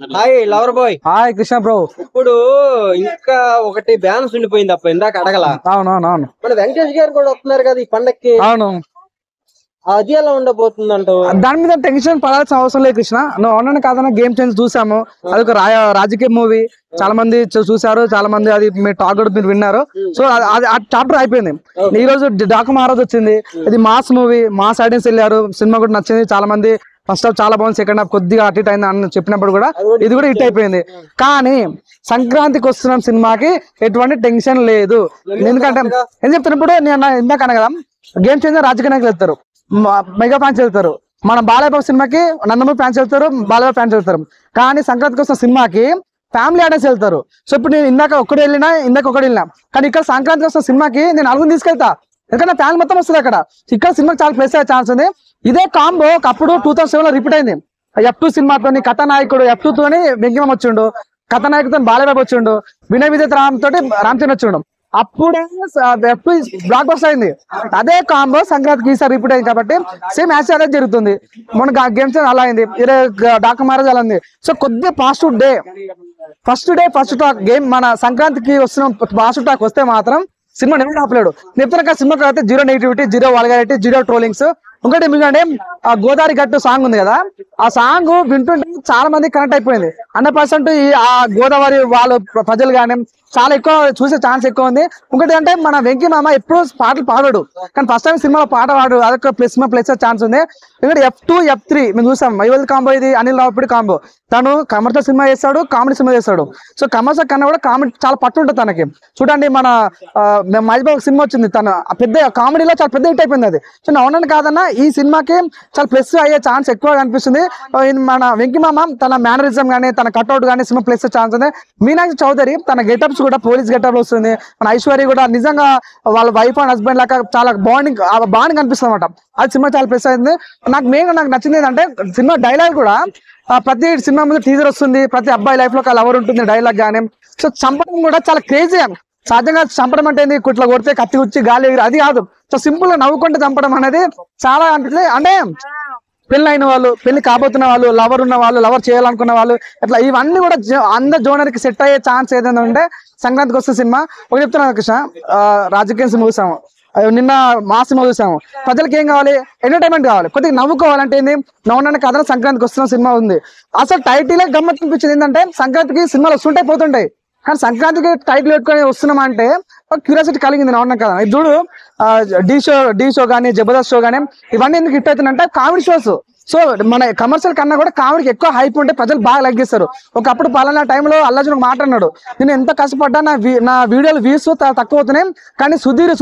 Hi lover boy. Hi Krishna bro. ఇప్పుడు ఇంకా ఒకటి బ్యాలెన్స్ ఉండిపోయింది అప్ప ఇందాక అడగల. అవునవునవును. మన వెంకటేష్ గారు కూడా వస్తున్నారు కదా ఈ పండక్కి. అవును. అది ఎలా ఉండబోతుందంట? దాని మీద టెన్షన్ పడాల్సిన అవసరం లేదు కృష్ణ. నువ్వు అవునని కాదన్నా గేమ్ చేంజ్ చూసాము. అదొక రాజకీయ మూవీ. చాలా మంది చూసారు, చాలా మంది అది మీ టాక్ కూడా మీరు విన్నారు. సో అది ఆ చాప్టర్ అయిపోయింది. ఈ రోజు డాకు మహారాజ్ వచ్చింది. ఇది మాస్ మూవీ, మాస్ ఆడియన్స్ వెళ్ళారు. సినిమా కూడా నచ్చింది. చాలా మంది ఫస్ట్ హాఫ్ చాలా బాగుంది, సెకండ్ హాఫ్ కొద్దిగా అటు ఇటు అయింది అని చెప్పినప్పుడు కూడా ఇది కూడా హిట్ అయిపోయింది. కానీ సంక్రాంతికి వస్తున్న సినిమాకి ఎటువంటి టెన్షన్ లేదు. ఎందుకంటే ఏం చెప్తున్నప్పుడు నేను ఇందాక అన్నా కదా, గేమ్ చేంజర్ రాజకీయ నాయకులు వెళ్తారు, మెగా ఫ్యాన్స్ వెళ్తారు. మన బాలయ్య సినిమాకి నందమూరి ఫ్యాన్స్ వెళ్తారు, బాలయ్య ఫ్యాన్స్ వెళ్తారు. కానీ సంక్రాంతికి వస్తున్న సినిమాకి ఫ్యామిలీ ఆడియన్స్ వెళ్తారు. సో ఇప్పుడు నేను ఇందాక ఒకటి వెళ్ళినా కానీ ఇక్కడ సంక్రాంతికి వస్తున్న సినిమాకి నేను నలుగురు తీసుకెళ్తా, ఎందుకంటే ఫ్యామిలీ మొత్తం వస్తుంది అక్కడ. ఇక్కడ సినిమాకి చాలా ప్లేస్ అయ్యే ఛాన్స్ ఉంది. ఇదే కాంబో అప్పుడు 2007 లో రిపీట్ అయింది. F2 సినిమాతోని కథానాయకుడు F2 తోని వెంకమ్మ వచ్చిండు, కథానాయకుతో బాలయ్య వచ్చిండు, వినయ్ విజయ్ రామ్ తోటి రామచంద్ర వచ్చిండు. అప్పుడే F2 బ్లాక్ బస్టర్ అయింది. అదే కాంబో సంక్రాంతికి ఈసారి రిపీట్ అయింది కాబట్టి సేమ్ యాక్షన్ అనేది జరుగుతుంది. మన గేమ్స్ అలా అయింది, డాకు మహారాజ్ అలా ఉంది. సో కొద్దిగా positive day first talk game మన సంక్రాంతికి వస్తున్న పాజిటివ్ టాక్ వస్తే మాత్రం సినిమా నెవర్ ఆపలేడు. చెప్తున్నా సినిమాకి అయితే 0 నెగిటివిటీ, 0 వల్గారిటీ, 0 ట్రోలింగ్స్. ఇంకోటి ఎందుకంటే ఆ గోదావరి గట్టు సాంగ్ ఉంది కదా, ఆ సాంగ్ వింటుంటే చాలా మంది కనెక్ట్ అయిపోయింది. 100% ఆ గోదావరి వాళ్ళు ప్రజలు కానీ చాలా ఎక్కువ చూసే ఛాన్స్ ఎక్కువ ఉంది. ఇంకోటి అంటే మన వెంకీ మామ ఎప్పుడు పాటలు పాడాడు, కానీ ఫస్ట్ టైం సినిమాలో పాట పాడు, అదొక ప్లస్ ఛాన్స్ ఉంది. ఎందుకంటే F2 F3 మేము చూసాం. మైవల్ కాంబో ఇది, అనిల్ రావుపూడి కాంబో. తను కమర్షియల్ సినిమా చేస్తాడు, కామెడీ సినిమా చేస్తాడు. సో కమర్షియల్ కన్నా కూడా కామెడీ చాలా పట్టు ఉంటుంది తనకి. చూడండి మన మహేష్ బాబు సినిమా వచ్చింది, తను పెద్ద కామెడీలో చాలా పెద్ద హిట్ అయిపోయింది అది. సో అవునని కాదన్నా ఈ సినిమాకి చాలా ప్లస్ అయ్యే ఛాన్స్ ఎక్కువ కనిపిస్తుంది. మన వెంకీ మామ తన మేనరిజం కానీ, తన కట్అవుట్ కానీ సినిమా ప్లస్ ఛాన్స్ ఉంది. మీనాక్షి చౌదరి తన గెటప్స్ కూడా పోలీస్ గెటప్ లో వస్తుంది. మన ఐశ్వర్య కూడా నిజంగా వాళ్ళ వైఫ్ అండ్ హస్బెండ్ లాగా చాలా బాండింగ్ కనిపిస్తుంది అనమాట. అది సినిమా చాలా ప్లస్ అయింది. నాకు నచ్చింది ఏంటంటే సినిమా డైలాగ్ కూడా ప్రతి సినిమా ముందు టీజర్ వస్తుంది, ప్రతి అబ్బాయి లైఫ్ లో ఒక లవర్ ఉంటుంది డైలాగ్ గానీ. సో చంపడం కూడా చాలా క్రేజీ. సహజంగా చంపడం అంటే ఏంది, కుట్ల కొడితే కత్తి గుచ్చి గాలి ఎగిరి అది కాదు. సో సింపుల్ గా నవ్వుకుంటే చంపడం అనేది చాలా అనిపిస్తుంది. అంటే పెళ్ళైన వాళ్ళు, పెళ్లి కాబోతున్న వాళ్ళు, లవర్ ఉన్న వాళ్ళు, లవర్ చేయాలనుకున్న వాళ్ళు, ఇట్లా ఇవన్నీ కూడా అందరు జోనర్ కి సెట్ అయ్యే ఛాన్స్ ఏదైనా ఉంటే సంక్రాంతికి వస్తే సినిమా. ఒక చెప్తున్నాను కృష్ణ, రాజకీయ సినిమా చూసాము, నిన్న మా సినిమా చూసాము. ప్రజలకు ఏం కావాలి, ఎంటర్టైన్మెంట్ కావాలి, కొద్దిగా నవ్వుకోవాలంటే ఏంది, నవ్వడానికి కథ సంక్రాంతికి వస్తున్న సినిమా ఉంది. అసలు టైటిల్ గమ్మత్ అనిపించింది ఏంటంటే సంక్రాంతికి సినిమాలు వస్తుంటాయి పోతుంటాయి, కానీ సంక్రాంతికి టైటిల్ పెట్టుకొని వస్తున్నాం అంటే ఒక క్యూరియాసిటీ కలిగింది. నవ్వడం కదా. ఇది చూడు, ఢీ షో కానీ, జబర్దస్త్ షో కానీ ఇవన్నీ ఎందుకు హిట్ అవుతుందంటే కామెడీ షోస్. సో మన కమర్షియల్ కన్నా కూడా కామెడీకి ఎక్కువ హైప్ ఉంటే ప్రజలు బాగా లైక్ చేస్తారు. ఒకప్పుడు పలానా టైంలో అల్లాజున్ మాట్లాడినాడు, నేను ఎంత కష్టపడ్డా నా వీడియోలు వ్యూస్ తక్కువ అవుతున్నాయి, కానీ సుధీర్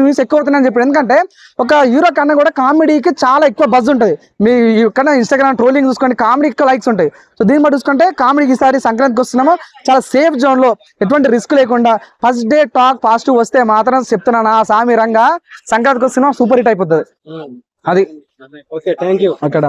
వ్యూస్ ఎక్కువ అవుతున్నాయి అని చెప్పాడు. ఎందుకంటే ఒక హీరో కన్నా కూడా కామెడీకి చాలా ఎక్కువ బజ్ ఉంటుంది. మీ కన్నా ఇన్స్టాగ్రామ్ ట్రోలింగ్ చూసుకోండి, కామెడీ ఎక్కువ లైక్స్ ఉంటాయి. సో దీన్ని బట్టి చూసుకుంటే కామెడీకి ఈసారి సంక్రాంతికి వస్తున్నాము చాలా సేఫ్ జోన్ లో, ఎటువంటి రిస్క్ లేకుండా ఫస్ట్ డే టాక్ పాజిటివ్ వస్తే మాత్రం చెప్తున్నాను, ఆ సామి రంగా సంక్రాంతికి వస్తున్నాం సూపర్ హిట్ అయిపోతుంది. అది ఓకే, థ్యాంక్ యూ. అక్కడ